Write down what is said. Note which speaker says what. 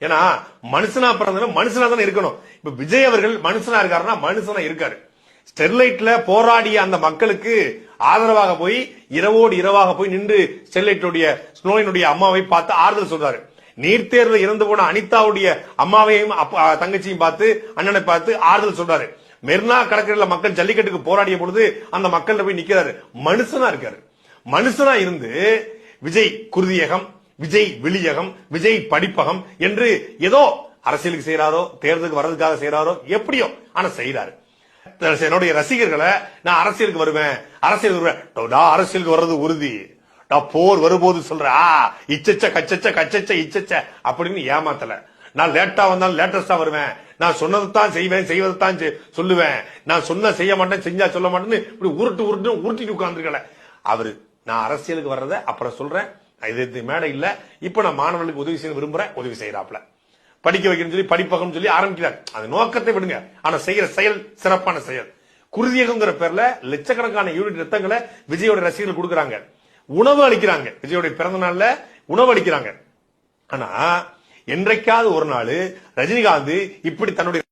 Speaker 1: ஏன்னா மனுஷனா பிறந்த மனுஷனா தானே இருக்கணும். இப்ப விஜய் அவர்கள் மனுஷனா இருக்காருன்னா மனுஷனா இருக்காரு. ஸ்டெர்லைட்ல போராடிய அந்த மக்களுக்கு ஆதரவாக போய் இரவோடு இரவாக போய் நின்று ஸ்டெர்லைட்டுடைய ஸ்னோலினுடைய அம்மாவை பார்த்து ஆறுதல் சொல்றாரு. நீட் தேர்வில் இறந்து போன அனிதாவுடைய அம்மாவையும் தங்கச்சியும் பார்த்து அண்ணனை பார்த்து ஆறுதல் சொல்றாரு. மெர்னா கடற்கரையில மக்கள் ஜல்லிக்கட்டுக்கு போராடிய பொழுது அந்த மக்கள் போய் நிக்கிறாரு. மனுஷனா இருக்காரு. மனுஷனா இருந்து விஜய் குருதியகம், விஜய் வெளியகம், விஜய் படிப்பகம் என்று ஏதோ அரசியலுக்கு செய்யறாரோ, தேர்தலுக்கு வர்றதுக்காக செய்யறாரோ, எப்படியோ ஆனா செய்யறாரு. என்னுடைய ரசிகர்களை நான் அரசியலுக்கு வருவேன், அரசியலுக்கு வர்றது உறுதி, போர் வரும்போது சொல்ற இச்சச்ச கச்சச்ச கச்சச்ச இச்சச்ச அப்படின்னு ஏமாத்தல. நான் லேட்டா வந்தாலும் லேட்டஸ்டா வருவேன், நான் சொன்னதுதான் செய்வேன், செய்வதைத்தான் சொல்லுவேன், நான் சொன்ன செய்ய மாட்டேன், செஞ்சா சொல்ல மாட்டேன்னு இப்படி உருட்டிட்டு உட்கார்ந்துருக்கல அவரு. நான் அரசியலுக்கு வர்றத அப்புறம் சொல்றேன், இது மேடை இல்ல, இப்ப நான் மாணவர்களுக்கு உதவி செய்ய விரும்புறேன், உதவி செய்யறாப்ல. படிக்க வைக்கணும்னு சொல்லி படிப்பகம் சொல்லி ஆரம்பிக்கிறார். அந்த நோக்கத்தை விடுங்க, ஆனா செய்யற செயல் சிறப்பான செயல். குருதியகம்ங்கிற பேர்ல லட்சக்கணக்கான யூனிட் ரத்தங்களை விஜயோட ரசிகர்கள் கொடுக்கறாங்க, உணவு அளிக்கிறாங்க, விஜயோட பிறந்த நாள்ல உணவு அளிக்கிறாங்க. ஆனா என்றைக்காவது ஒரு நாள் ரஜினிகாந்த் இப்படி தன்னுடைய